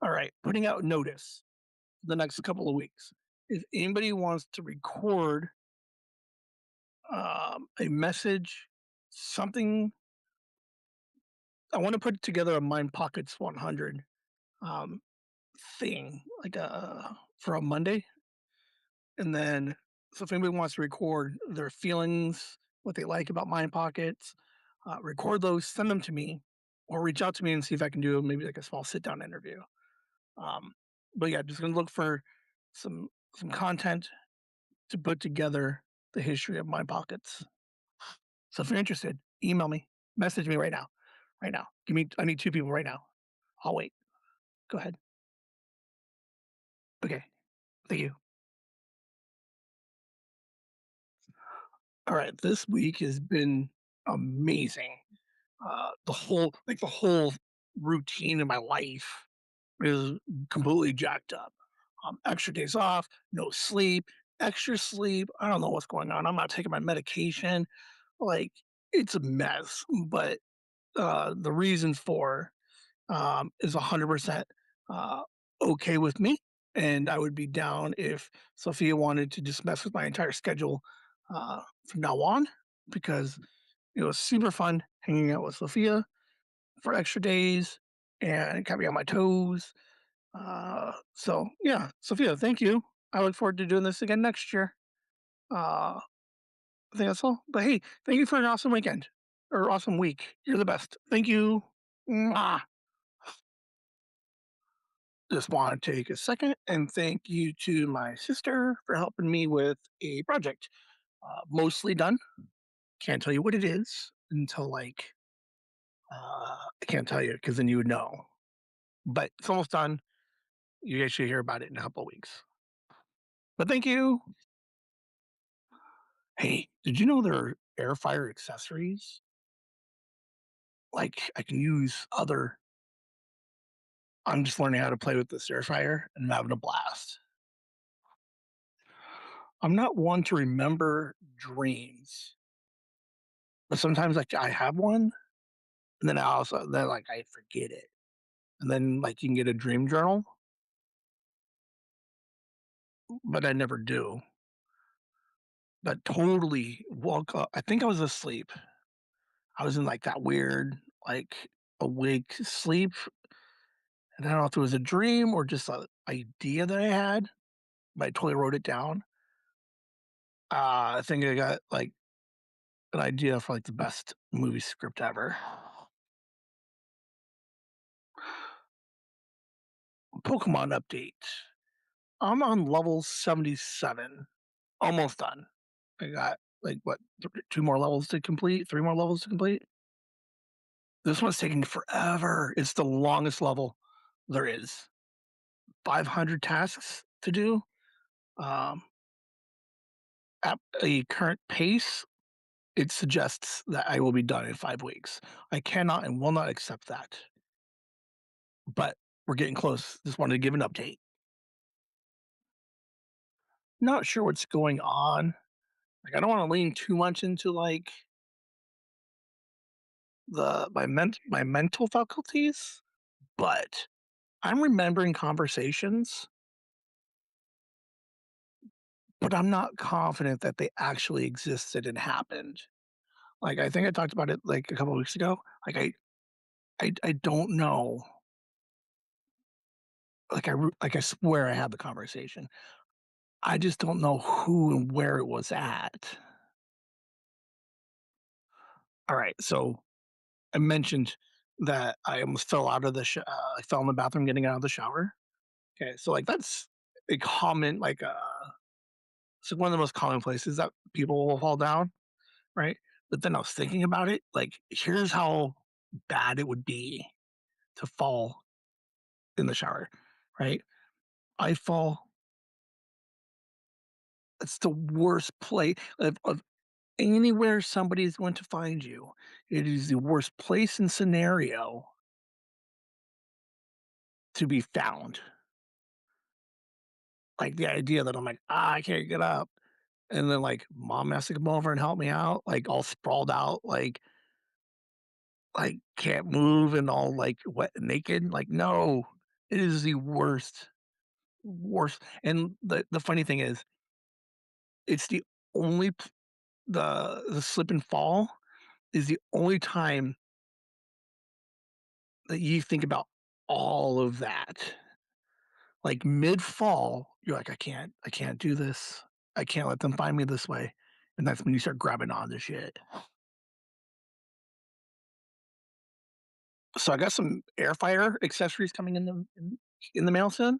All right, putting out notice the next couple of weeks. If anybody wants to record a message, something, I want to put together a Mind Pockets 100 um, thing, like for a Monday, and then so if anybody wants to record their feelings, what they like about Mind Pockets, record those, send them to me, or reach out to me and see if I can do maybe like a small sit down interview. Um, but yeah, just gonna look for some content to put together the history of my pockets. So if you're interested, email me, message me right now. Right now. I need two people right now. I'll wait. Go ahead. Okay. Thank you. All right. This week has been amazing. The whole routine in my life is completely jacked up. Extra days off, no sleep, extra sleep. I don't know what's going on. I'm not taking my medication. Like, it's a mess. But the reasons for is 100% uh, okay with me. And I would be down if Sophia wanted to just mess with my entire schedule from now on, because it was super fun hanging out with Sophia for extra days and it kept me on my toes. So, yeah, Sophia, thank you. I look forward to doing this again next year. I think that's all. But hey, thank you for an awesome weekend or awesome week. You're the best. Thank you. Mwah. Just want to take a second and thank you to my sister for helping me with a project. Mostly done. Can't tell you what it is until I can't tell you because then you would know. But it's almost done. You guys should hear about it in a couple of weeks. But thank you. Hey, did you know there are air fryer accessories? Like I can use other. I'm just learning how to play with this air fryer and I'm having a blast. I'm not one to remember dreams, but sometimes like I have one. And then I forget it. And then like you can get a dream journal, but I never do. But totally woke up. I think I was asleep. I was in like that weird, like awake sleep. And I don't know if it was a dream or just an idea that I had, but I totally wrote it down. I think I got like an idea for like the best movie script ever. Pokemon update. I'm on level 77, almost done. I got like what, two more levels to complete, three more levels to complete. This one's taking forever. It's the longest level there is. 500 tasks to do. Um, at a current pace, it suggests that I will be done in 5 weeks. I cannot and will not accept that. But we're getting close. Just wanted to give an update. Not sure what's going on. Like I don't want to lean too much into like my mental faculties, but I'm remembering conversations, but I'm not confident that they actually existed and happened. Like I think I talked about it like a couple of weeks ago. Like I don't know. Like I swear I had the conversation. I just don't know who and where it was at. All right, so I mentioned that I almost fell out of I fell in the bathroom getting out of the shower. Okay, so like that's a common it's like one of the most common places that people will fall down, right? But then I was thinking about it, like here's how bad it would be to fall in the shower, right? I fall. It's the worst place of anywhere somebody's going to find you. It is the worst place and scenario to be found. Like the idea that I'm like, I can't get up. And then like mom has to come over and help me out, like all sprawled out, like can't move and all like wet and naked. Like, no. It is the worst. And the funny thing is, it's the only the slip and fall is the only time that you think about all of that. Like mid-fall, you're like, I can't do this. I can't let them find me this way." And that's when you start grabbing on to shit. So I got some air fryer accessories coming in the mail soon.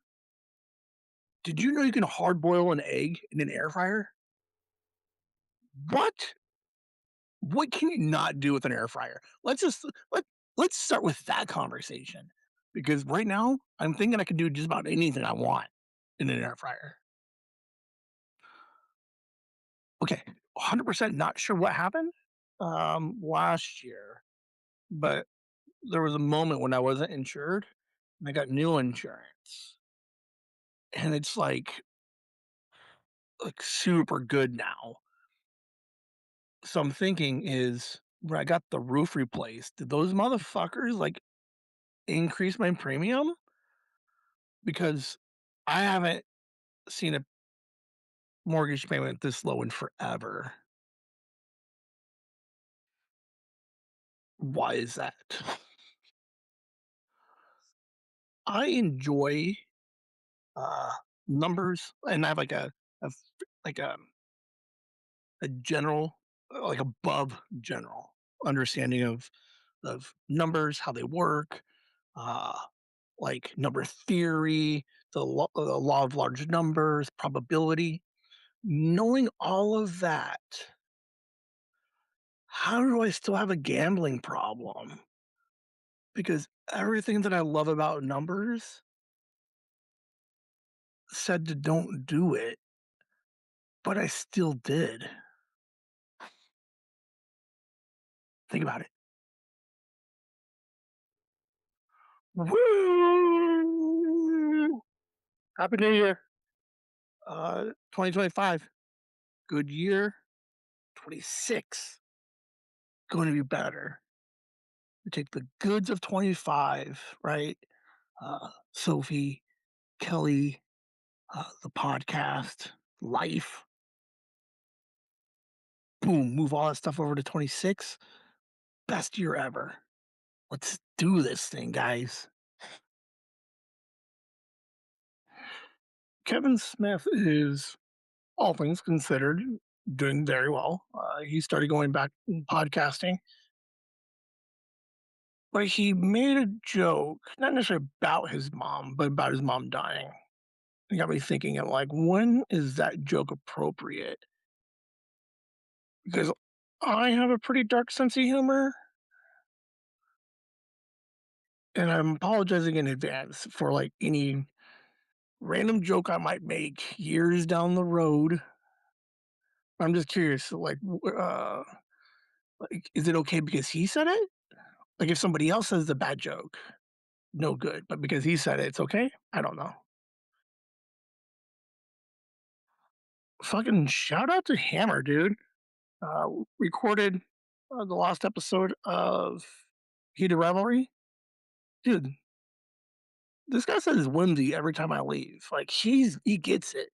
Did you know you can hard boil an egg in an air fryer? What? What can you not do with an air fryer? Let's start with that conversation, because right now I'm thinking I can do just about anything I want in an air fryer. Okay, 100% not sure what happened last year, but there was a moment when I wasn't insured and I got new insurance, and it's like super good now. So I'm thinking, is when I got the roof replaced, did those motherfuckers like increase my premium? Because I haven't seen a mortgage payment this low in forever. Why is that? I enjoy uh numbers, and I have a f- like a general, like above general understanding of numbers, how they work, uh like number theory, the law of large numbers, probability. Knowing all of that, how do I still have a gambling problem? Because everything that I love about numbers said to don't do it, but I still did. Think about it. Woo! Happy New Year. 2025. Good year. 26. Going to be better. We take the goods of 25, right? Sophie, Kelly, the podcast, life, boom, move all that stuff over to 26. Best year ever. Let's do this thing, guys. Kevin Smith is, all things considered, doing very well. He started going back in podcasting, but he made a joke, not necessarily about his mom, but about his mom dying. It got me thinking, of like, when is that joke appropriate? Because I have a pretty dark sense of humor, and I'm apologizing in advance for like any random joke I might make years down the road. I'm just curious, like, is it okay because he said it? Like, if somebody else says the bad joke, no good, but because he said it, it's okay? I don't know. Fucking shout out to Hammer, dude. Recorded the last episode of Heated Revelry. Dude, this guy says Whimsy every time I leave. Like, he gets it.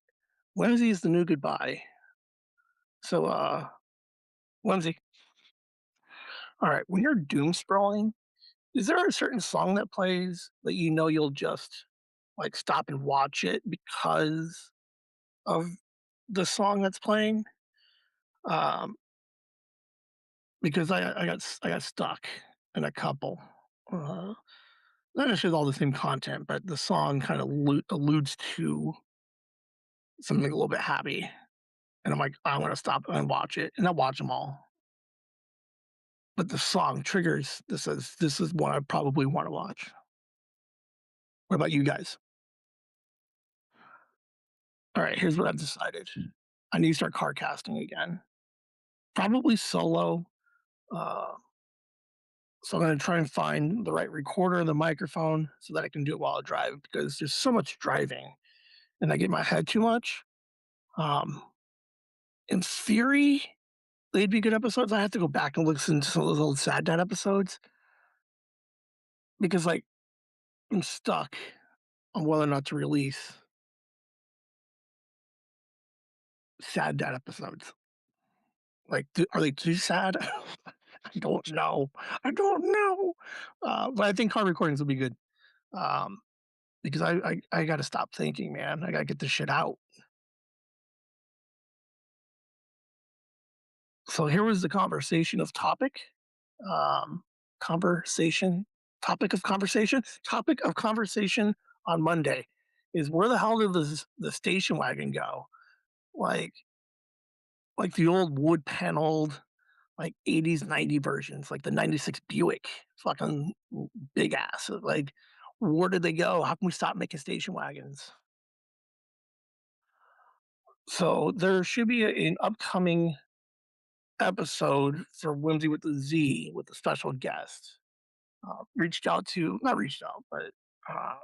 Whimsy is the new goodbye. So, Whimsy. All right, when you're doom scrolling, is there a certain song that plays that you know you'll just like stop and watch it because of the song that's playing? Um, because I got stuck in a couple. Uh, Not necessarily all the same content, but the song kind of alludes to something a little bit happy, and I'm like, I want to stop and watch it, and I watch them all. But the song triggers this is one I probably want to watch. What about you guys? All right, here's what I've decided. I need to start car casting again. Probably solo. Uh, so I'm going to try and find the right recorder and the microphone so that I can do it while I drive, because there's so much driving and I get in my head too much. Um, in theory, they'd be good episodes. I have to go back and listen to some of those old Sad Dad episodes because, like, I'm stuck. on whether or not to release sad dad episodes. Like, are they too sad? I don't know. I don't know. But I think hard recordings will be good. Um, because I got to stop thinking, man. I got to get this shit out. So here was the conversation of topic. Um, conversation, topic of conversation on Monday is where the hell did the station wagon go? Like, like the old wood paneled, like 80s, 90 versions, like the 96 Buick, fucking big ass. Like, where did they go? How can we stop making station wagons? So there should be an upcoming episode for Whimsy with the Z with a special guest. Reached out to, not reached out, but uh,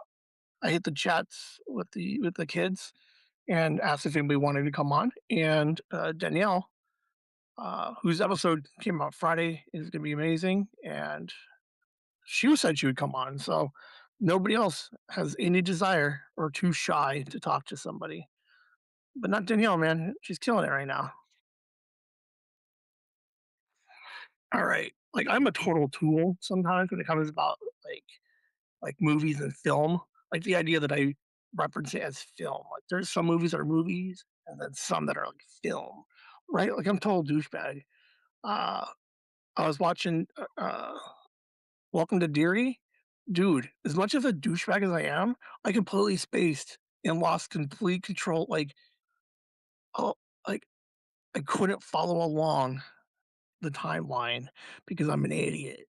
I hit the chats with the kids and asked if anybody wanted to come on. And Danielle, whose episode came out Friday, is going to be amazing. And she said she would come on. So nobody else has any desire or too shy to talk to somebody. But not Danielle, man. She's killing it right now. All right. Like I'm a total tool sometimes when it comes about like movies and film. Like the idea that I reference it as film. Like there's some movies that are movies and then some that are like film. Right? Like I'm total douchebag. Uh I was watching Welcome to Deary. Dude, as much of a douchebag as I am, I completely spaced and lost complete control. Oh, like I couldn't follow along the timeline because I'm an idiot.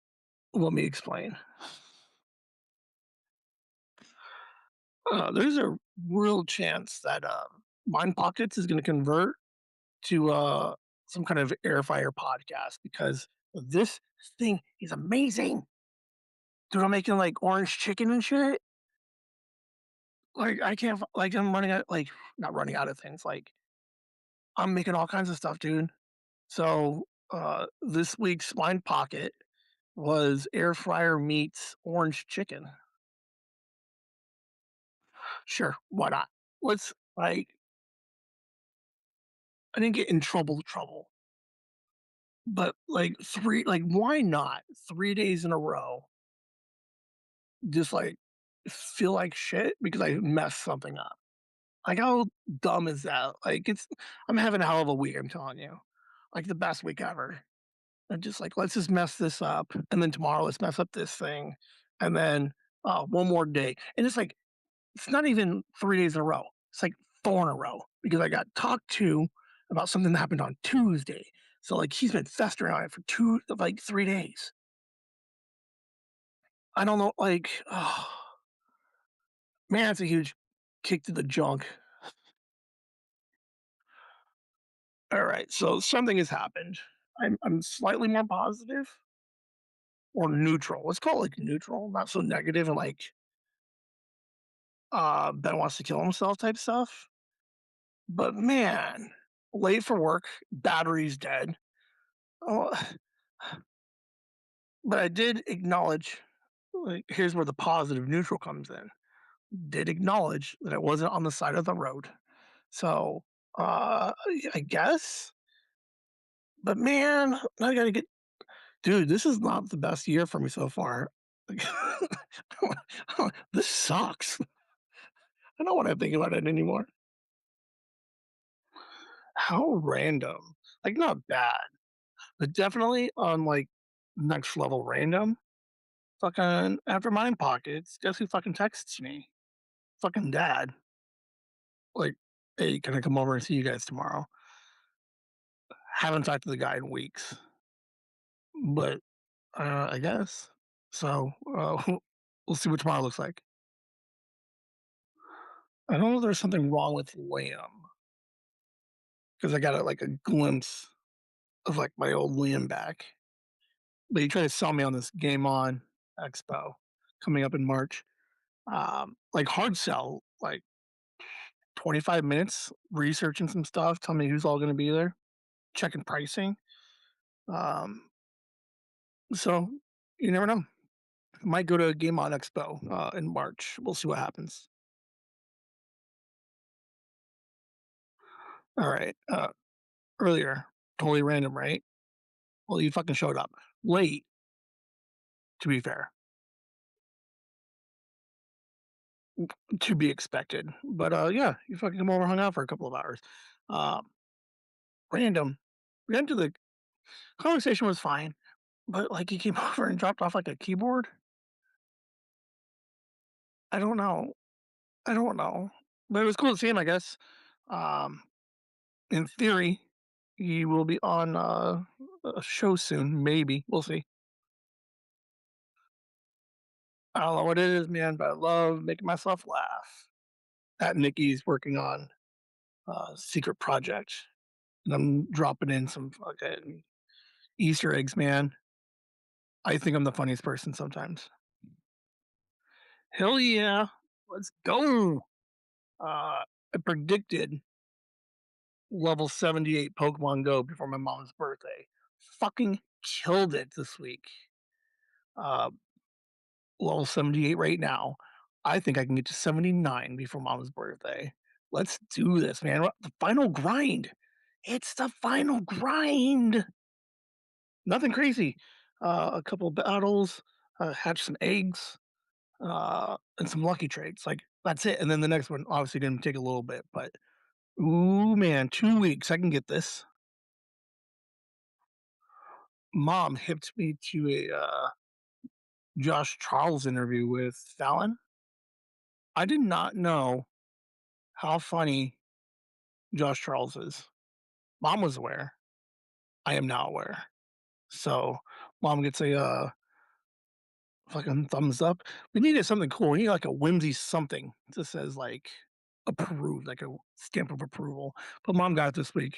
Let me explain. There's a real chance that Mind Pockets is going to convert to some kind of air fryer podcast because this thing is amazing. Dude, I'm making like orange chicken and shit. Like I can't like I'm running out like not running out of things. Like I'm making all kinds of stuff, dude. So this week's Mind Pocket was air fryer meets orange chicken. Sure, why not? Let's like I didn't get in trouble. But like why not 3 days in a row just like feel like shit because I messed something up. Like how dumb is that? Like I'm having a hell of a week, I'm telling you. Like the best week ever. And just like let's just mess this up. And then tomorrow let's mess up this thing. And then one more day. And it's like it's not even 3 days in a row. It's like four in a row because I got talked to about something that happened on Tuesday. So like he's been festering on it for 3 days. I don't know, like, oh, man, it's a huge kick to the junk. All right, so something has happened. I'm slightly more positive or neutral. Let's call it like neutral, not so negative and like Ben wants to kill himself type stuff. But man, late for work, battery's dead. Oh, but I did acknowledge. Like, here's where the positive neutral comes in. Did acknowledge that I wasn't on the side of the road. So I guess. But man, I gotta get dude, this is not the best year for me so far. Like, this sucks. I don't wanna think about it anymore. How random. Like, not bad, but definitely on, like, next level random. Fucking after Mind Pockets, guess who fucking texts me? Fucking dad. Like, "Hey, can I come over and see you guys tomorrow?" Haven't talked to the guy in weeks, but, I guess. So, we'll see what tomorrow looks like. I don't know if there's something wrong with Liam because I got like a glimpse of like my old Liam back. But he tried to sell me on this Game On Expo coming up in March. Like hard sell, like 25 minutes researching some stuff, tell me who's all going to be there, checking pricing. Um, so you never know. Might go to a Game On Expo in March. We'll see what happens. All right. Earlier, totally random, right? Well, you fucking showed up late, to be fair, to be expected. But yeah, you fucking come over, hung out for a couple of hours. Um, Random. We got into the conversation was fine, but like he came over and dropped off like a keyboard. I don't know. I don't know. But it was cool to see him, I guess. Um, in theory, he will be on a show soon. Maybe we'll see. I don't know what it is, man, but I love making myself laugh. At Nikki's working on secret project, and I'm dropping in some fucking Easter eggs, man. I think I'm the funniest person sometimes. Hell yeah, let's go. I predicted level 78 Pokemon Go before my mom's birthday. Fucking killed it this week. Uh, Level 78 right now. I think I can get to 79 before mom's birthday. Let's do this, man. The final grind. It's the final grind. Nothing crazy. A couple of battles, hatch some eggs, and some lucky trades. Like that's it. And then the next one obviously going to take a little bit, but ooh man, 2 weeks I can get this. Mom hipped me to a Josh Charles interview with Fallon. I did not know how funny Josh Charles is. Mom was aware. I am now aware. So mom gets a fucking thumbs up. We needed something cool. We need like a whimsy something that says like approved, like a stamp of approval. But mom got it this week.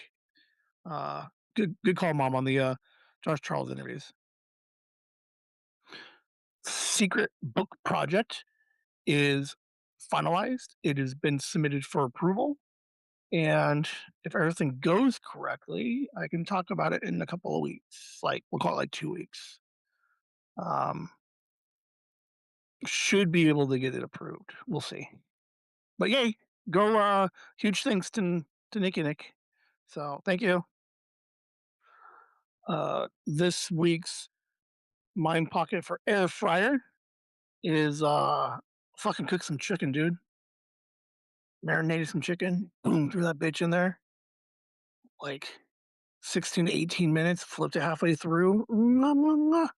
Uh, good call, mom, on the Josh Charles interviews. Secret book project is finalized. It has been submitted for approval. And if everything goes correctly, I can talk about it in a couple of weeks. Like we'll call it like 2 weeks. Um, should be able to get it approved. We'll see. But yay, go huge thanks to Nicky Nick. So thank you. This week's Mind Pocket for air fryer is fucking cook some chicken, dude. Marinated some chicken, boom, threw that bitch in there. Like 16 to 18 minutes, flipped it halfway through. Mwah, mwah, mwah.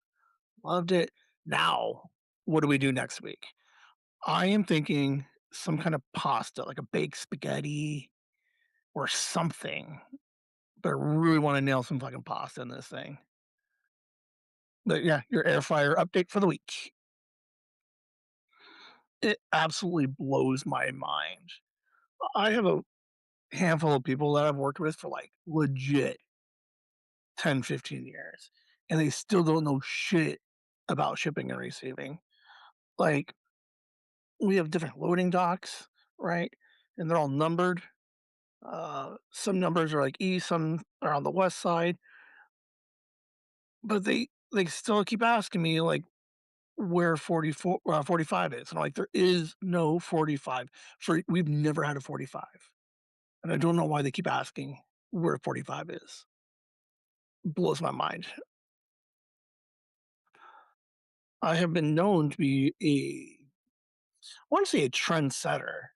Loved it. Now, what do we do next week? I am thinking some kind of pasta, like a baked spaghetti or something. But I really want to nail some fucking pasta in this thing. But yeah, your air fryer update for the week. It absolutely blows my mind. I have a handful of people that I've worked with for like legit 10, 15 years, and they still don't know shit about shipping and receiving. Like, we have different loading docks, right? And they're all numbered. Some numbers are like east, some are on the west side, but they still keep asking me like where 44 45 is. And I'm like, there is no 45 for we've never had a 45. And I don't know why they keep asking where 45 is. Blows my mind. I have been known to be I want to say a trendsetter,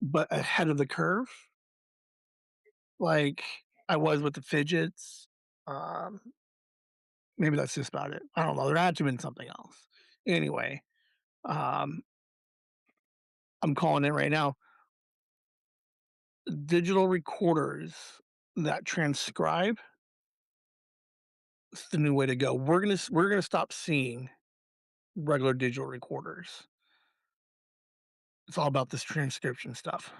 but ahead of the curve. Like I was with the fidgets. Um, Maybe that's just about it. I don't know. There had to have been something else. Anyway, um, I'm calling it right now. Digital recorders that transcribe is the new way to go. We're gonna stop seeing regular digital recorders. It's all about this transcription stuff.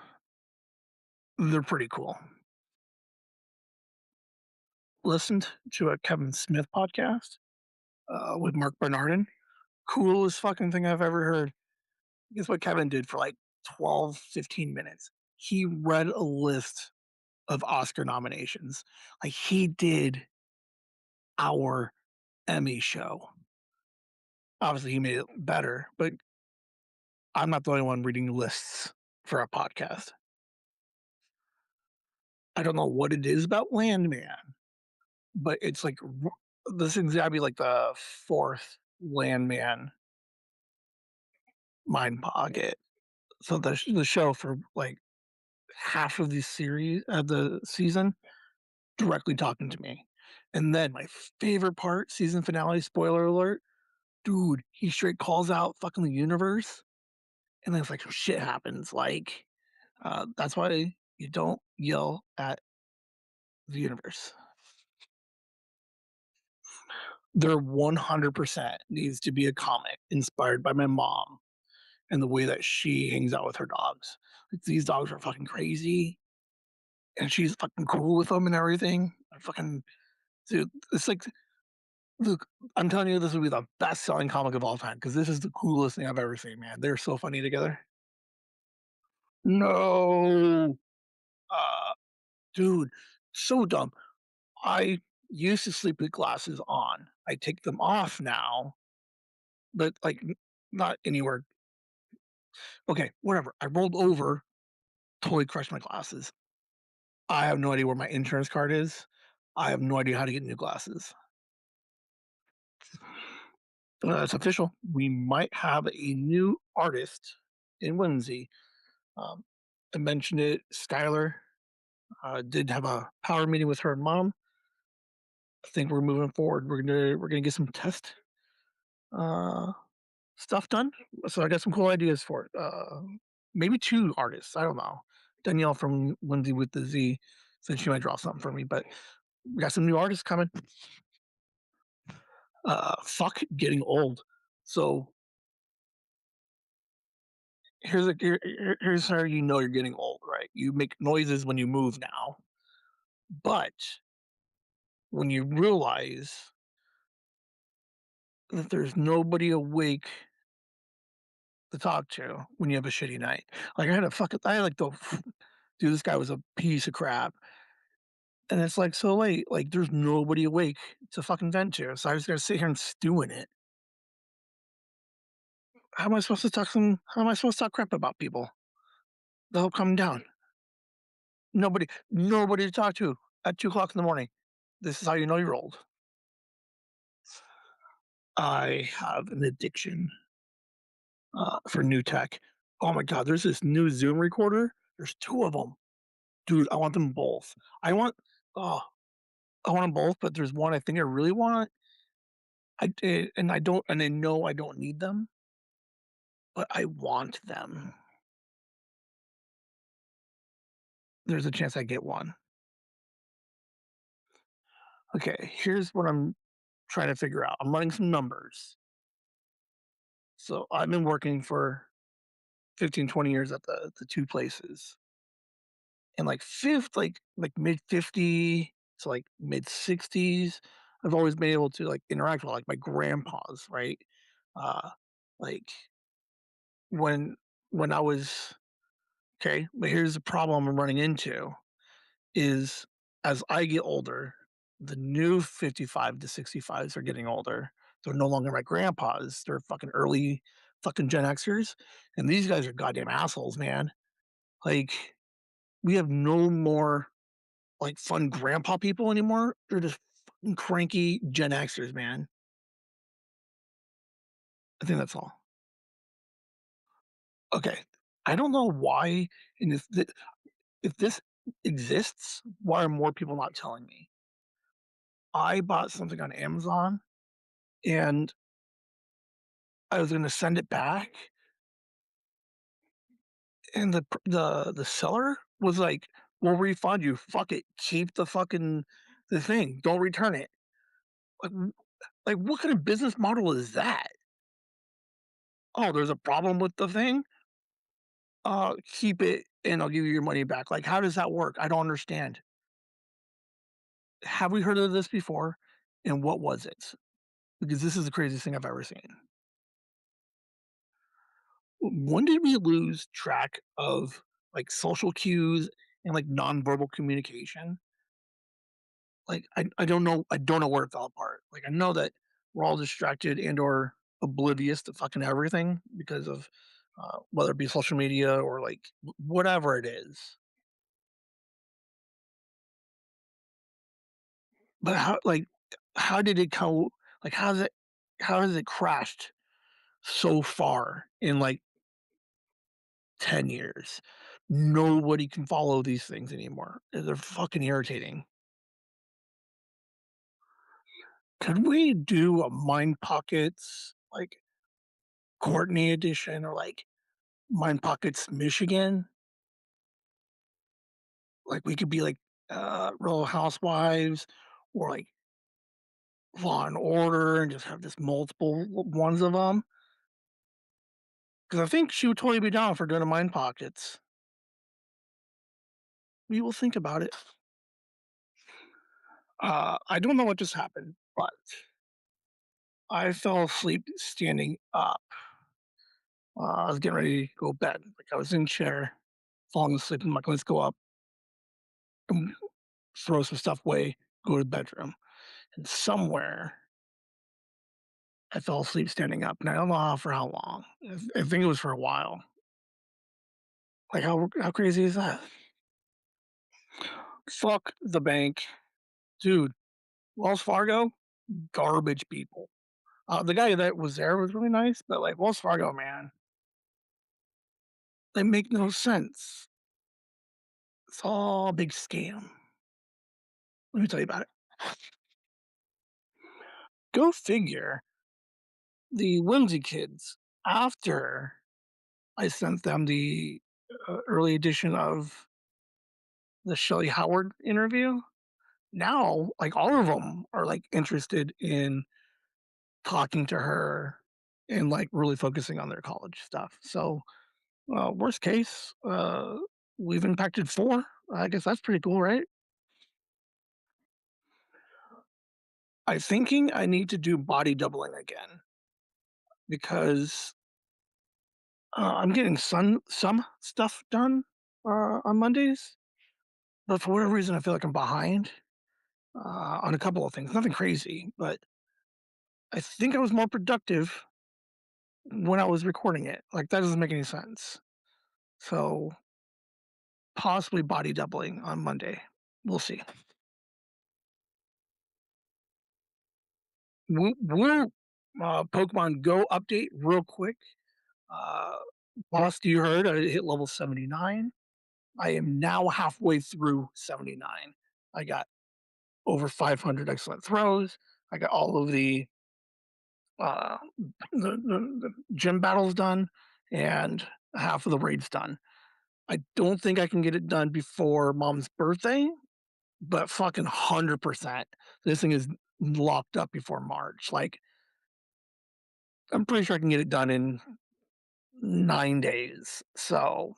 They're pretty cool. Listened to a Kevin Smith podcast with Mark Bernardin. Coolest fucking thing I've ever heard. Guess what Kevin did for like 12, 15 minutes? He read a list of Oscar nominations. Like he did our Emmy show. Obviously, he made it better, but I'm not the only one reading lists for a podcast. I don't know what it is about Landman, but it's like this thing's gotta be like the fourth Landman Mind Pocket. So the show for like half of the series of the season directly talking to me. And then my favorite part, season finale, spoiler alert, dude, he straight calls out fucking the universe, and then it's like shit happens. Like, that's why you don't yell at the universe. There 100% needs to be a comic inspired by my mom and the way that she hangs out with her dogs. Like, these dogs are fucking crazy, and she's fucking cool with them and everything. I fucking dude, it's like, look, I'm telling you, this would be the best selling comic of all time because this is the coolest thing I've ever seen, man. They're so funny together. No, uh, dude, so dumb. I used to sleep with glasses on. I take them off now, but like not anywhere. Okay, whatever. I rolled over, totally crushed my glasses. I have no idea where my insurance card is. I have no idea how to get new glasses. It's official. We might have a new artist in Whimsy. Um, I mentioned it. Skylar did have a power meeting with her mom. I think we're moving forward. We're gonna get some test uh, stuff done. So I got some cool ideas for it. Maybe two artists. I don't know. Danielle from Lindsay with the Z said she might draw something for me, but we got some new artists coming. Fuck getting old. So here's how you know you're getting old, right? You make noises when you move now, but when you realize that there's nobody awake to talk to when you have a shitty night. Like I had like the dude, this guy was a piece of crap. And it's like so late, like there's nobody awake to fucking vent to. So I was gonna sit here and stew in it. How am I supposed to talk crap about people? They'll come down. Nobody to talk to at 2 o'clock in the morning. This is how you know you're old. I have an addiction for new tech. Oh my god, there's this new Zoom recorder. There's two of them, dude. I want them both. I want oh, I want them both, but there's one I think I really want. And I don't, and I know I don't need them, but I want them. There's a chance I get one. Okay, here's what I'm trying to figure out. I'm running some numbers. So I've been working for 15, 20 years at the two places. And like mid 50 to like mid 60s, I've always been able to like interact with like my grandpas, right? Uh like when when I was okay, but here's the problem I'm running into is as I get older, the new 55 to 65s are getting older. They're no longer my grandpas. They're fucking early fucking Gen Xers. And these guys are goddamn assholes, man. Like, we have no more like fun grandpa people anymore. They're just fucking cranky Gen Xers, man. I think that's all. Okay. I don't know why, and if this exists, why are more people not telling me? I bought something on Amazon and I was gonna send it back, and the seller was like, "We'll refund you. Fuck it. Keep the thing. Don't return it." Like, like what kind of business model is that? Oh, there's a problem with the thing? Keep it and I'll give you your money back. Like, how does that work? I don't understand. Have we heard of this before? And what was it? Because this is the craziest thing I've ever seen. When did we lose track of like social cues and like nonverbal communication? Like, I don't know where it fell apart. Like, I know that we're all distracted and or oblivious to fucking everything because of, whether it be social media or, like, whatever it is. But how did it go like, how has it crashed so far in, like, 10 years? Nobody can follow these things anymore. They're fucking irritating. Could we do a Mind Pockets, like, Courtney edition or, like, Mind Pockets Michigan? Like, we could be, like, Real Housewives or, like, Law& and Order and just have just multiple ones of them. Because I think she would totally be down for doing a Mind Pockets. We will think about it. I don't know what just happened, but I fell asleep standing up. I was getting ready to go to bed. Like, I was in chair, falling asleep. I'm like, "Let's go up and throw some stuff away, go to the bedroom." And somewhere, I fell asleep standing up, and I don't know for how long. I think it was for a while. Like, how crazy is that? Fuck the bank. Dude, Wells Fargo, garbage people. The guy that was there was really nice, but, like, Wells Fargo, man, they make no sense. It's all a big scam. Let me tell you about it. Go figure, the Whimsy kids, after I sent them the, early edition of the Shelley Howard interview, now, like, all of them are, like, interested in talking to her and, like, really focusing on their college stuff. So, worst case, we've impacted 4. I guess that's pretty cool, right? I'm thinking I need to do body doubling again because, I'm getting some stuff done, on Mondays, but for whatever reason, I feel like I'm behind, on a couple of things. Nothing crazy, but I think I was more productive when I was recording it. Like, that doesn't make any sense. So, possibly body doubling on Monday. We'll see. Woo Pokemon Go update real quick. Uh, Lost, you heard I hit level 79. I am now halfway through 79. I got over 500 excellent throws. I got all of uh, the gym battles done and half of the raids done. I don't think I can get it done before mom's birthday, but fucking 100%. This thing is locked up before March. Like, I'm pretty sure I can get it done in 9 days. So,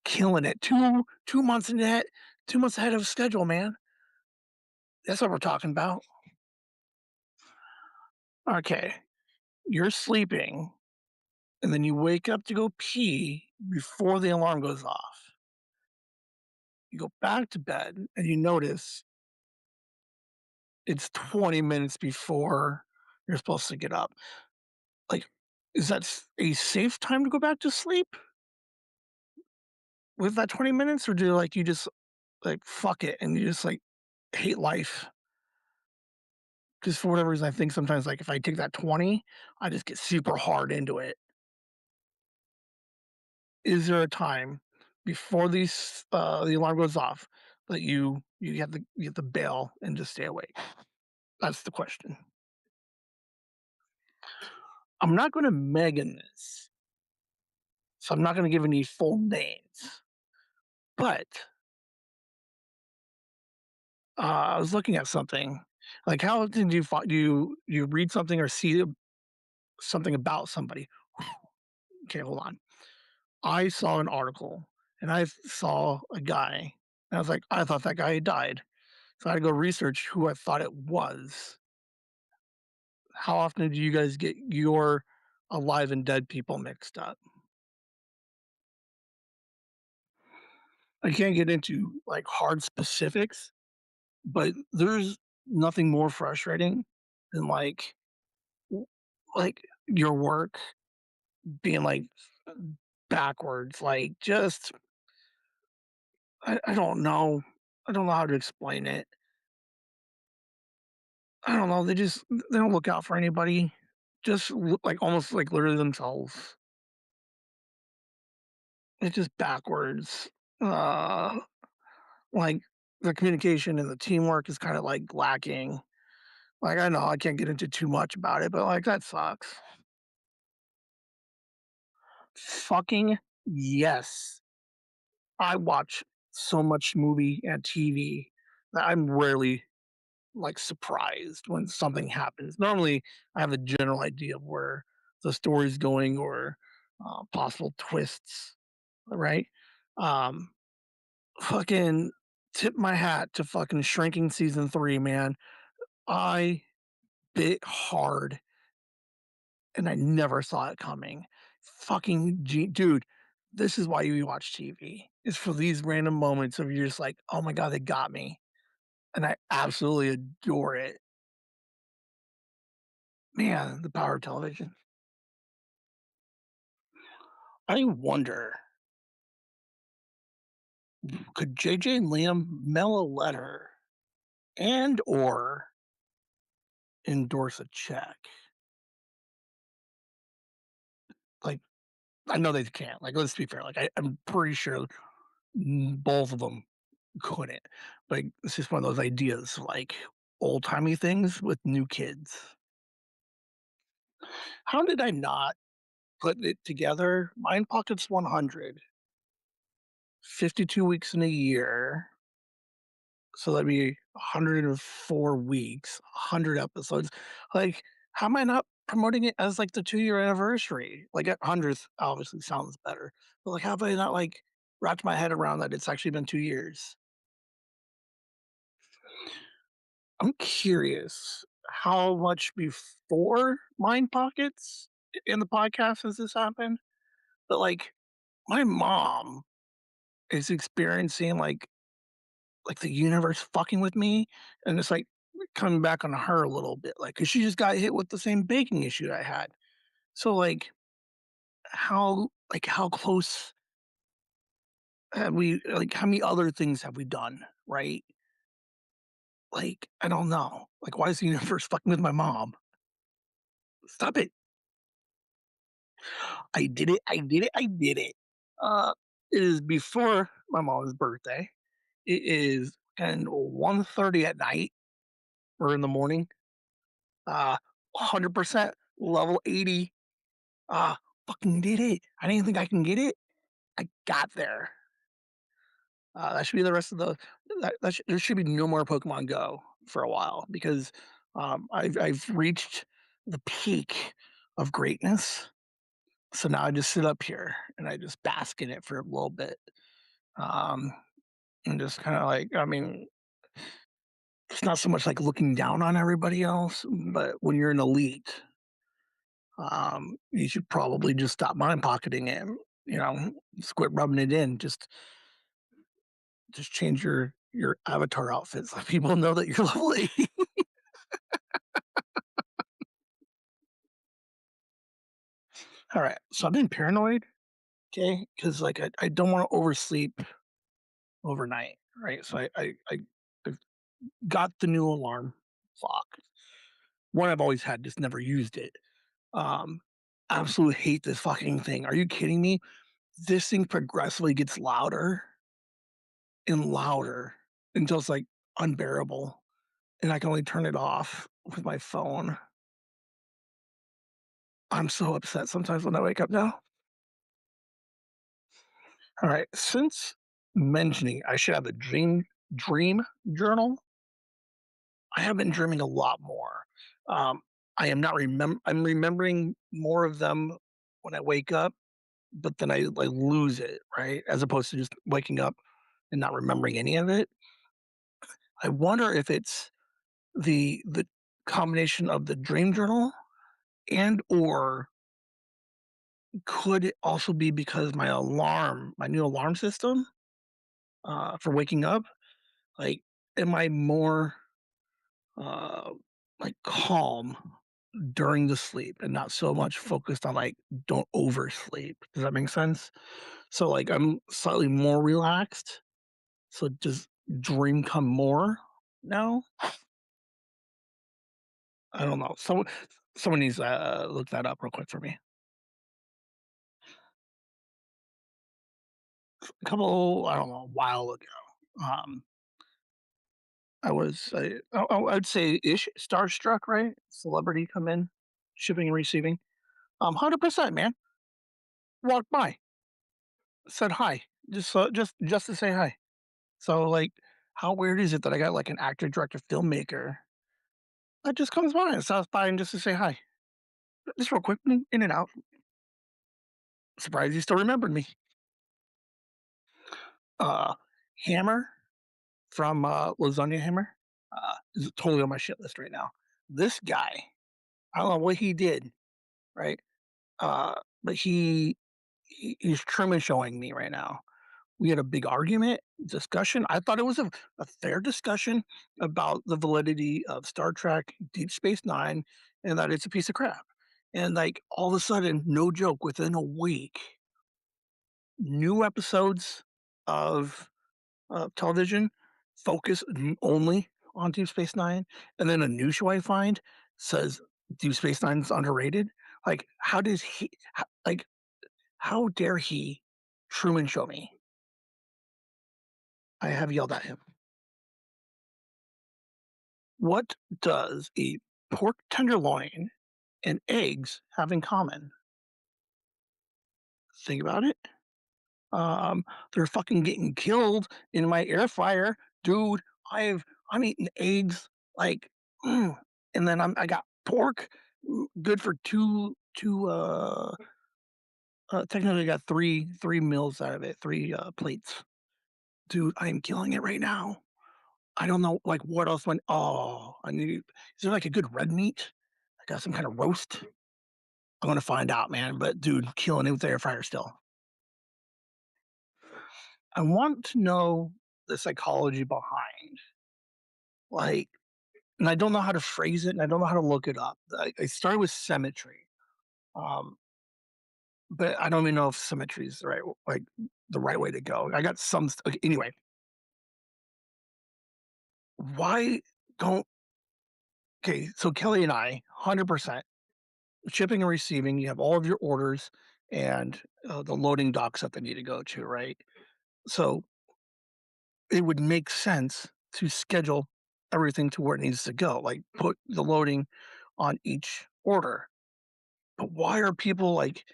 killing it. 2 months in ahead, 2 months ahead of schedule, man. That's what we're talking about. Okay, you're sleeping, and then you wake up to go pee before the alarm goes off. You go back to bed, and you notice it's 20 minutes before you're supposed to get up. Like, is that a safe time to go back to sleep with that 20 minutes, or do like you just like fuck it and you just like hate life? Because for whatever reason, I think sometimes like if I take that 20, I just get super hard into it. Is there a time before the alarm goes off that you have to bail and just stay awake? That's the question. I'm not going to Megan this, so I'm not going to give any full names. But I was looking at something. Like, how often do you read something or see something about somebody? Okay, hold on. I saw an article and I saw a guy, and I was like, I thought that guy had died. So I had to go research who I thought it was. How often do you guys get your alive and dead people mixed up? I can't get into like hard specifics, but there's nothing more frustrating than w- like your work being like backwards. Like, just I don't know. I don't know how to explain it. I don't know, they don't look out for anybody. Just look like almost like literally themselves. It's just backwards. Uh, like the communication and the teamwork is kind of like lacking. Like I know I can't get into too much about it, but like that sucks. Fucking yes. I watch so much movie and TV that I'm rarely like surprised when something happens. Normally, I have a general idea of where the story's going or possible twists, right? Um, fucking tip my hat to fucking Shrinking season 3, man. I bit hard and I never saw it coming. Dude, this is why you watch TV. It's for these random moments of you're just like, oh my god, they got me, and I absolutely adore it. Man, the power of television. I wonder, could JJ and Liam mail a letter and or endorse a check? Like, I know they can't. Like, let's be fair. Like, I'm pretty sure both of them couldn't. Like, it's just one of those ideas, like old timey things with new kids. How did I not put it together? Mind Pockets 100, 52 weeks in a year. So that'd be 104 weeks, 100 episodes. Like, how am I not promoting it as like the 2-year anniversary? Like, at 100th obviously sounds better. But like, how have I not like wrapped my head around that it's actually been 2 years? I'm curious how much before Mind Pockets in the podcast has this happened? But like, my mom is experiencing like the universe fucking with me, and it's like coming back on her a little bit, like, 'cause she just got hit with the same baking issue I had. So, like, how close have we like, how many other things have we done, right? Like, I don't know. Like, why is the universe fucking with my mom? Stop it. I did it, I did it, I did it. Uh, it is before my mom's birthday. It is and 1:30 at night or in the morning. 100% level 80. Ah, fucking did it. I didn't think I can get it. I got there. That should be the rest of the there should be no more Pokemon Go for a while because, I've reached the peak of greatness. So now I just sit up here and I just bask in it for a little bit. Um, and just kinda like I mean, it's not so much like looking down on everybody else, but when you're an elite, you should probably just stop mind pocketing it. You know, just quit rubbing it in. Just change your avatar outfits so people know that you're lovely. All right, so I've been paranoid, okay, because like I don't want to oversleep overnight, right? So I've got the new alarm clock. One I've always had, just never used it. Um, Absolutely hate this fucking thing. Are you kidding me? This thing progressively gets louder and louder until it's like unbearable, and I can only turn it off with my phone. I'm so upset sometimes when I wake up now. All right, since mentioning I should have a dream journal, I have been dreaming a lot more. Um, I am not I'm remembering more of them when I wake up, but then I lose it, right? As opposed to just waking up and not remembering any of it. I wonder if it's the combination of the dream journal and or could it also be because my new alarm system for waking up, like, am I more uh, like calm during the sleep and not so much focused on like don't oversleep? Does that make sense? So like I'm slightly more relaxed. So does dream come more now? I don't know. Someone needs to look that up real quick for me. A couple, I don't know, a while ago. I was, I'd say ish starstruck, right? Celebrity come in, shipping and receiving. 100%, man. Walked by, said hi, just to say hi. So like, how weird is it that I got like an actor, director, filmmaker that just comes by and stops by and just to say hi, just real quick, in and out. Surprised he still remembered me. Uh, Hammer from Lasagna Hammer is totally on my shit list right now. This guy, I don't know what he did, right? But he's Truman showing me right now. We had a big argument, discussion. I thought it was a fair discussion about the validity of Star Trek, Deep Space Nine, and that it's a piece of crap. And like all of a sudden, no joke, within a week, new episodes of television focus only on Deep Space Nine, and then a new show I find says Deep Space Nine is underrated. Like, how does he? Like, how dare he Truman show me? I have yelled at him. What does a pork tenderloin and eggs have in common? Think about it. They're fucking getting killed in my air fryer, dude. I'm eating eggs like, and then I got pork, good for technically I got three meals out of it, three plates, dude. I am killing it right now. I don't know like what else went. Oh, I need. Is there like a good red meat? I got some kind of roast. I'm gonna find out, man. But dude, killing it with the air fryer still. I want to know the psychology behind, like, and I don't know how to phrase it, and I don't know how to look it up. I started with symmetry, um, but I don't even know if symmetry is the the right way to go. I got some. Okay, anyway, why don't? Okay, so Kelly and I, 100% shipping and receiving. You have all of your orders and the loading docks that they need to go to, right? So it would make sense to schedule everything to where it needs to go, like put the loading on each order. But why are people like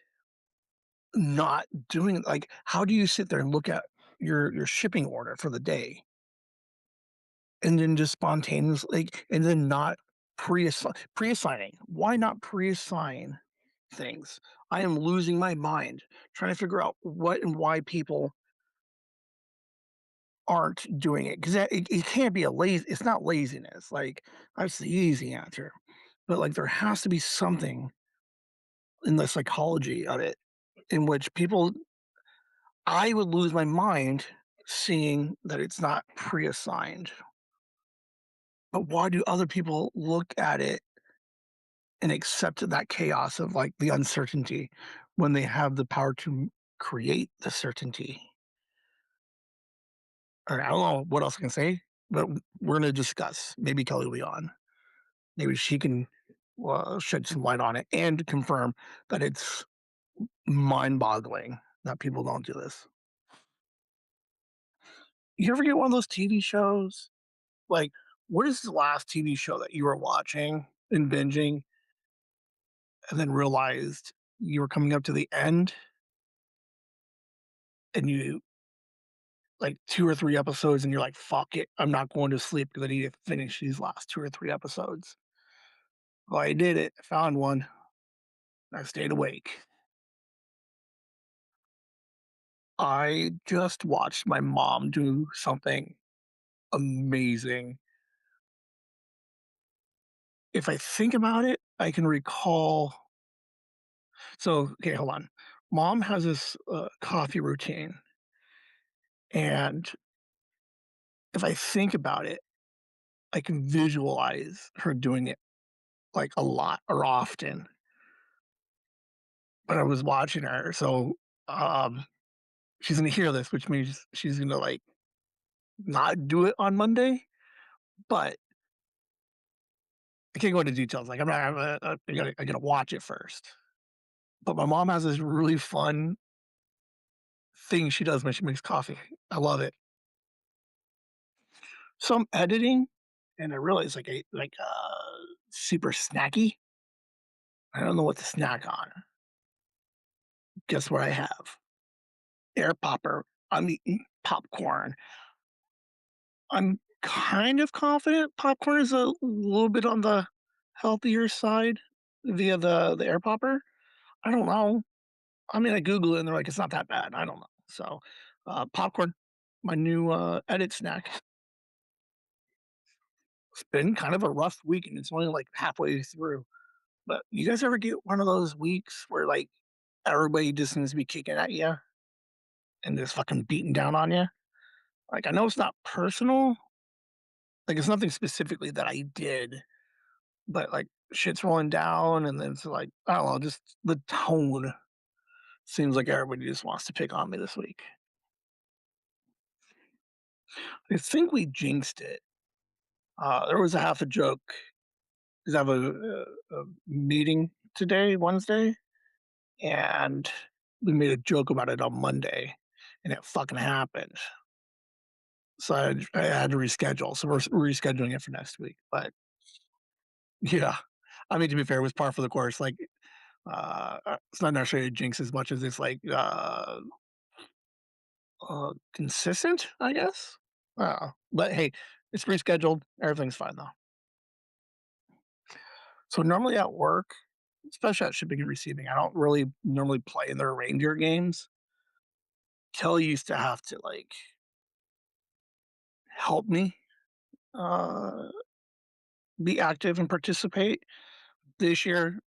not doing like how do you sit there and look at your shipping order for the day and then just spontaneously and then not pre-assigning? Why not pre-assign things? I am losing my mind trying to figure out what and why people aren't doing it because it can't be a lazy. It's not laziness. Like that's the easy answer, but like there has to be something in the psychology of it in which people. I would lose my mind seeing that it's not pre-assigned. But why do other people look at it and accept that chaos of like the uncertainty when they have the power to create the certainty? Or I don't know what else I can say, but we're going to discuss. Maybe Kelly will be on. Maybe she can shed some light on it and confirm that it's mind-boggling that people don't do this. You ever get one of those TV shows? Like, what is the last TV show that you were watching and binging and then realized you were coming up to the end and you like 2 or 3 episodes and you're like, "Fuck it, I'm not going to sleep because I need to finish these last 2 or 3 episodes." Well, I did it. I found one. I stayed awake. I just watched my mom do something amazing. If I think about it, I can recall. So, okay, hold on. Mom has this coffee routine, and if I think about it, I can visualize her doing it like a lot or often. But I was watching her, so um, she's gonna hear this, which means she's gonna like not do it on Monday. But I can't go into details. Like I gotta watch it first. But my mom has this really fun thing she does when she makes coffee. I love it. So I'm editing, and I realize super snacky. I don't know what to snack on. Guess what I have? Air popper. I'm eating popcorn. I'm kind of confident popcorn is a little bit on the healthier side via the air popper. I don't know. I mean, I Google it and they're like, it's not that bad. I don't know. So, popcorn, my new edit snack. It's been kind of a rough week and it's only like halfway through. But you guys ever get one of those weeks where like everybody just seems to be kicking at you and just fucking beating down on you? Like, I know it's not personal. Like, it's nothing specifically that I did, but like shit's rolling down. And then it's like, I don't know, just the tone seems like everybody just wants to pick on me this week. I think we jinxed it. There was a half a joke because I have a meeting today, Wednesday, and we made a joke about it on Monday, and it fucking happened. So I had to reschedule. So we're rescheduling it for next week. But yeah, I mean, to be fair, it was par for the course. Like, it's not necessarily a jinx as much as it's like consistent, I guess. But hey, it's rescheduled. Everything's fine though. So normally at work, especially at shipping and receiving, I don't really normally play in their reindeer games. Kelly used to have to like help me uh, be active and participate. This year,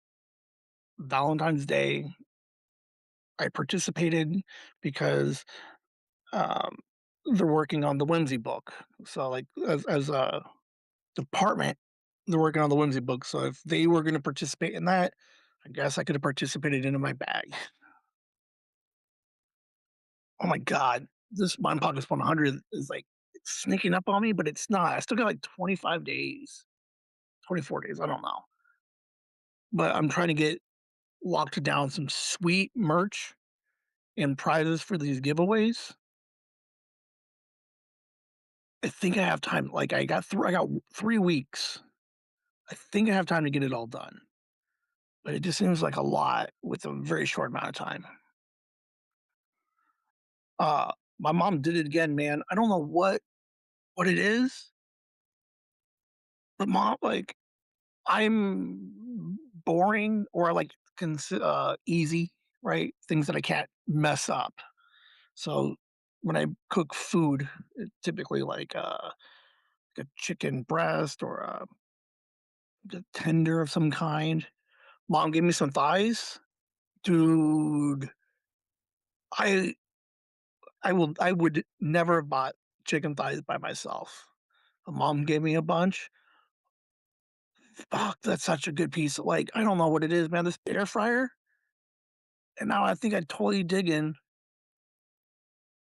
Valentine's Day, I participated because um, they're working on the Whimsy book. So, like, as a department, they're working on the Whimsy book. So, if they were going to participate in that, I guess I could have participated into my bag. Oh my god, this Mind Pockets 100 is like it's sneaking up on me, but it's not. I still got like 25 days, 24 days. I don't know, but I'm trying to get locked down some sweet merch and prizes for these giveaways. I think I have time. Like I got 3 weeks. I think I have time to get it all done, but it just seems like a lot with a very short amount of time. My mom did it again, man. I don't know what it is, but mom, like I'm boring or like easy, right? Things that I can't mess up. So when I cook food, typically like a chicken breast or a tender of some kind. Mom gave me some thighs, dude. I I would never have bought chicken thighs by myself. Mom gave me a bunch. Fuck, that's such a good piece. Like I don't know what it is, man. This air fryer, and now I think I totally dig in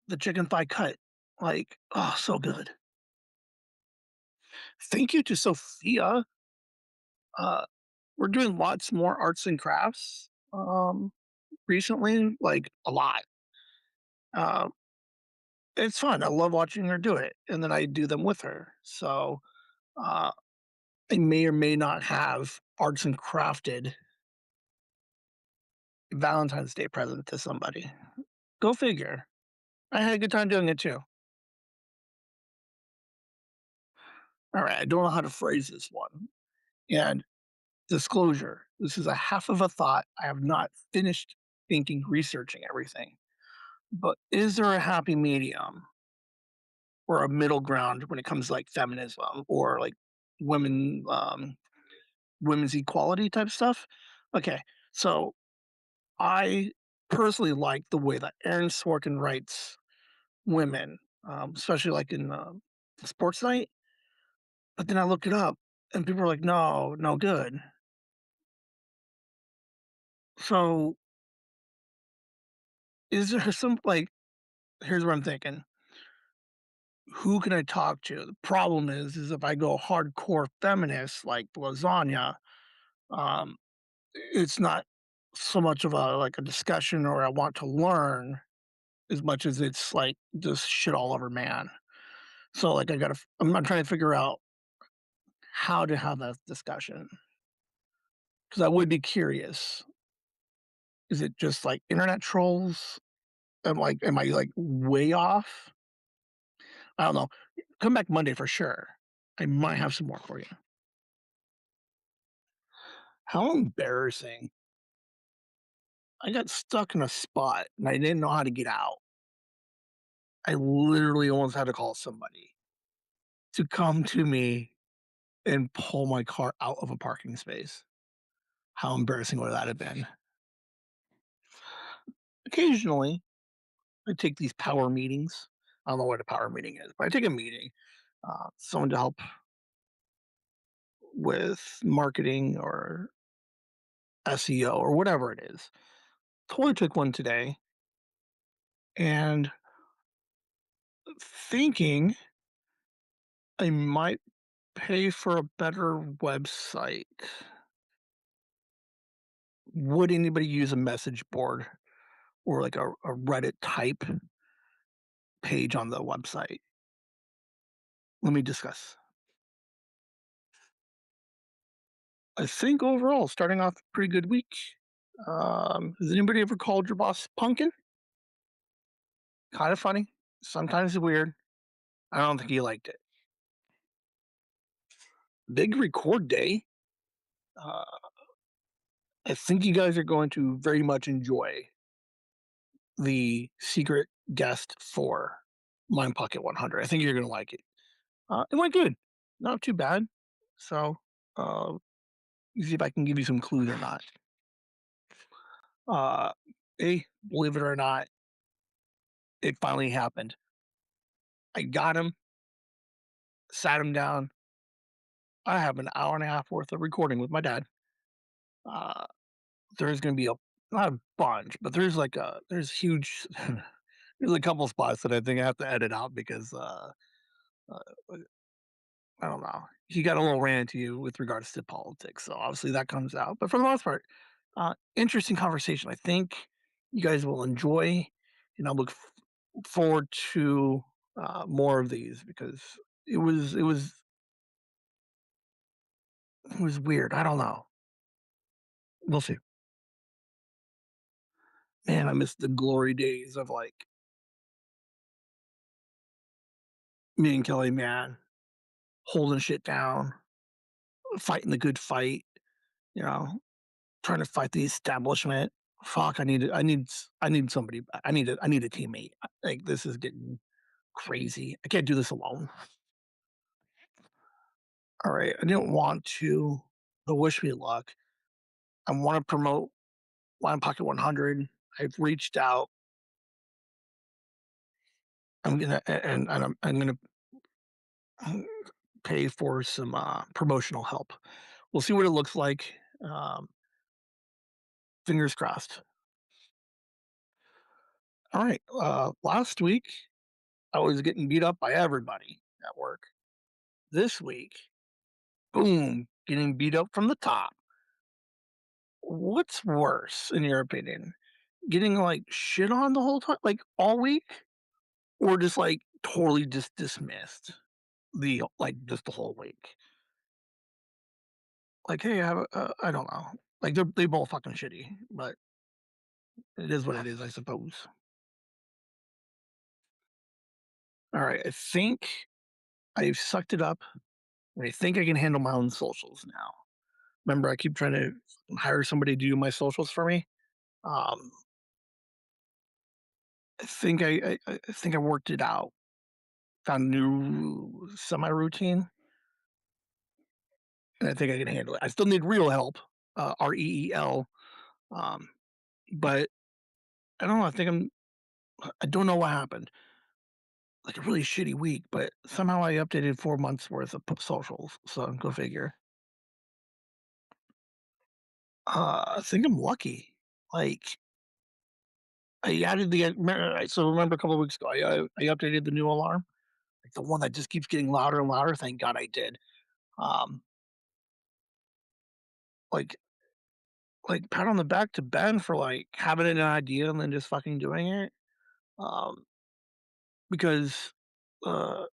the chicken thigh cut. Like, oh, so good. Thank you to Sophia. Uh, we're doing lots more arts and crafts recently, like a lot. Uh, it's fun. I love watching her do it, and then I do them with her. So uh, I may or may not have arts and crafted Valentine's Day present to somebody. Go figure. I had a good time doing it too. All right, I don't know how to phrase this one. And disclosure, this is a half of a thought. I have not finished thinking, researching everything. But is there a happy medium or a middle ground when it comes to like feminism or like women, women's equality type stuff? Okay, so I personally like the way that Aaron Sorkin writes women, especially like in Sports Night. But then I look it up and people are like, no, no good. So is there some like, here's what I'm thinking. who can I talk to? The problem is if I go hardcore feminist like lasagna, um, it's not so much of a discussion or I want to learn as much as it's like just shit all over man. So like I'm trying to figure out how to have that discussion because I would be curious. Is it just like internet trolls? Am I like way off? I don't know. Come back Monday for sure. I might have some more for you. How embarrassing. I got stuck in a spot and I didn't know how to get out. I literally almost had to call somebody to come to me and pull my car out of a parking space. How embarrassing would that have been? Occasionally, I take these power meetings. I don't know what a power meeting is, but I take a meeting, someone to help with marketing or SEO or whatever it is. Totally took one today and thinking I might pay for a better website. Would anybody use a message board or like a Reddit type page on the website? Let me discuss. I think overall, starting off a pretty good week. Has anybody ever called your boss pumpkin? Kind of funny. Sometimes weird. I don't think he liked it. Big record day. Uh, I think you guys are going to very much enjoy the secret guest for Mind Pocket 100. I think you're going to like it. It went good. Not too bad. So, uh, see if I can give you some clues or not. Uh, believe it or not, it finally happened. I got him, sat him down. I have an hour and a half worth of recording with my dad. Uh, there's going to be not a bunch, but there's huge, there's a couple spots that I think I have to edit out because, uh, I don't know. He got a little ranty with regards to politics, so obviously that comes out. But for the most part, interesting conversation. I think you guys will enjoy, and I look forward to more of these because it was weird. I don't know. We'll see. Man, I miss the glory days of like me and Kelly, man, holding shit down, fighting the good fight. You know, trying to fight the establishment. Fuck, I need somebody. I need a teammate. Like this is getting crazy. I can't do this alone. All right, I didn't want to wish me luck. I want to promote Line Pocket 100. I've reached out. I'm gonna pay for some promotional help. We'll see what it looks like. Um, fingers crossed. All right. Last week I was getting beat up by everybody at work. This week, boom, getting beat up from the top. What's worse, in your opinion? Getting like shit on the whole time, like all week, or just like totally just dismissed just the whole week? Like, hey, I have I don't know. Like they both fucking shitty, but it is what it is, I suppose. All right, I think I've sucked it up, and I think I can handle my own socials now. Remember, I keep trying to hire somebody to do my socials for me. Um, I think I worked it out. Found a new semi routine, and I think I can handle it. I still need real help, REEL, um, but I don't know. I don't know what happened. Like a really shitty week, but somehow I updated 4 months worth of socials. So go figure. I think I'm lucky. Like I added the so remember a couple of weeks ago I updated the new alarm. like the one that just keeps getting louder and louder. Thank God I did. Um, like pat on the back to Ben for like having an idea and then just fucking doing it. Um, because uh,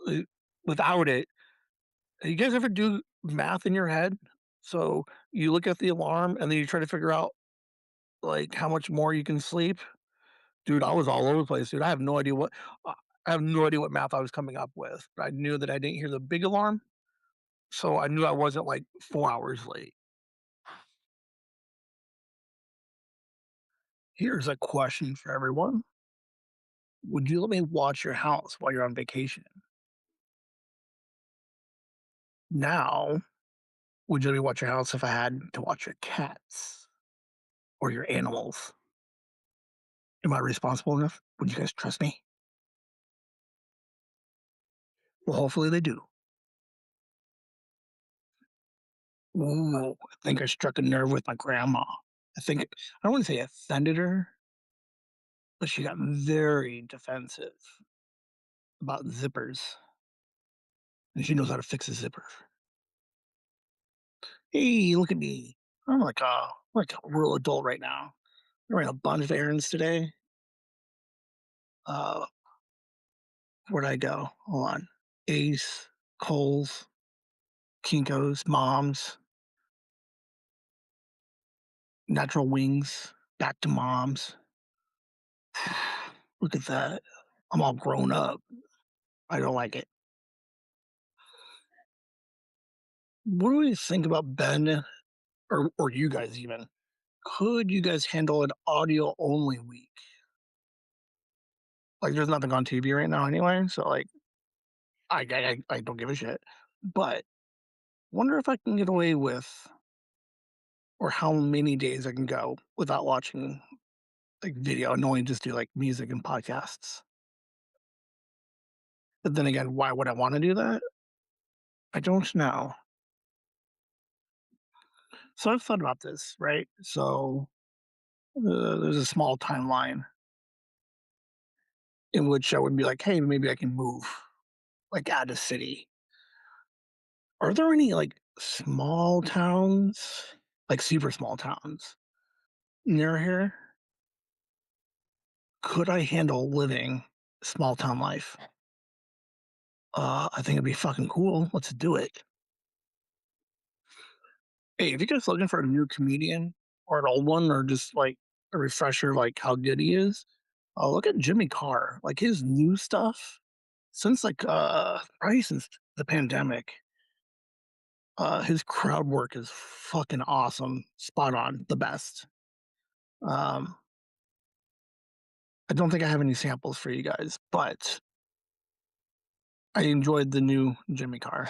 uh, without it, you guys ever do math in your head? So you look at the alarm and then you try to figure out like how much more you can sleep. Dude, I was all over the place, dude. Uh, I have no idea what math I was coming up with. But I knew that I didn't hear the big alarm, so I knew I wasn't like 4 hours late. Here's a question for everyone. Would you let me watch your house while you're on vacation? Now, would you let me watch your house if I had to watch your cats or your animals? Am I responsible enough? Would you guys trust me? Well, hopefully they do. Ooh, I think I struck a nerve with my grandma. I don't want to say offended her, but she got very defensive about zippers, and she knows how to fix a zipper. Hey, look at me. I'm like a real adult right now. I ran a bunch of errands today. Uh, where'd I go? Hold on. Ace, Kohl's, Kinko's, Mom's, Natural Wings, back to Mom's. Look at that. I'm all grown up. I don't like it. What do you think about Ben or you guys even? Could you guys handle an audio only week? Like, there's nothing on TV right now anyway, so like, I don't give a shit. But wonder if I can get away with, or how many days I can go without watching like video and only just do like music and podcasts. But then again, why would I want to do that? I don't know. So I've thought about this, right? So there's a small timeline in which I would be like, hey, maybe I can move like out of city. Are there any like small towns, like super small towns near here? Could I handle living small town life? I think it'd be fucking cool. Let's do it. Hey, if you guys looking for a new comedian or an old one or just like a refresher, like how good he is, look at Jimmy Carr. Like his new stuff since probably since the pandemic. His crowd work is fucking awesome, spot on, the best. Um, I don't think I have any samples for you guys, but I enjoyed the new Jimmy Carr.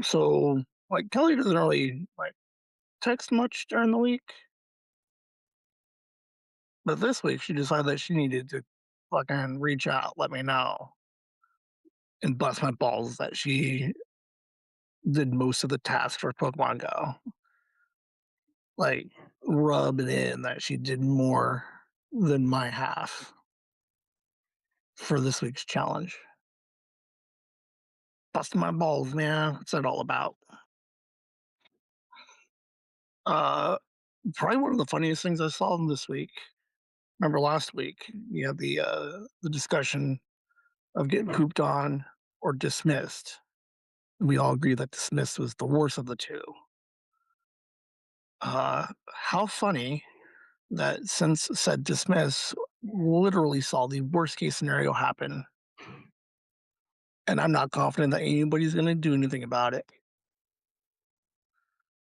So, like, Kelly doesn't really like text much during the week, but this week she decided that she needed to fucking reach out, let me know, and bust my balls that she did most of the tasks for Pokemon Go. Like, rub it in that she did more than my half for this week's challenge. Busting my balls, man. What's that all about? Uh, Probably one of the funniest things I saw this week. Remember last week, you had the discussion of getting pooped on or dismissed. We all agree that dismissed was the worst of the two. How funny that since said dismiss literally saw the worst case scenario happen, and I'm not confident that anybody's going to do anything about it.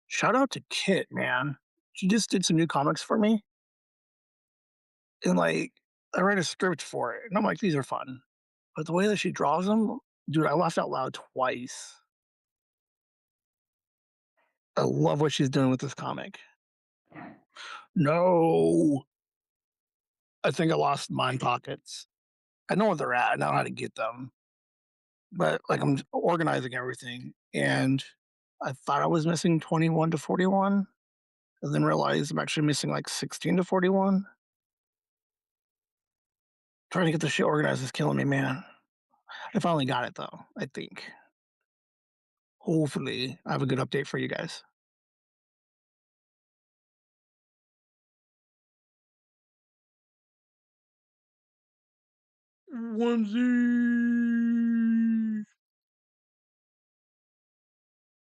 Shout out to Kit, man. She just did some new comics for me, and like I read a script for it, and I'm like, these are fun. But the way that she draws them, dude, I laughed out loud twice. I love what she's doing with this comic. No, I think I lost mine pockets. I know where they're at. I know how to get them, but like I'm organizing everything, and I thought I was missing 21 to 41, and then realized I'm actually missing like 16 to 41. Trying to get this shit organized is killing me, man. I finally got it though, I think. Hopefully, I have a good update for you guys. Whimsy.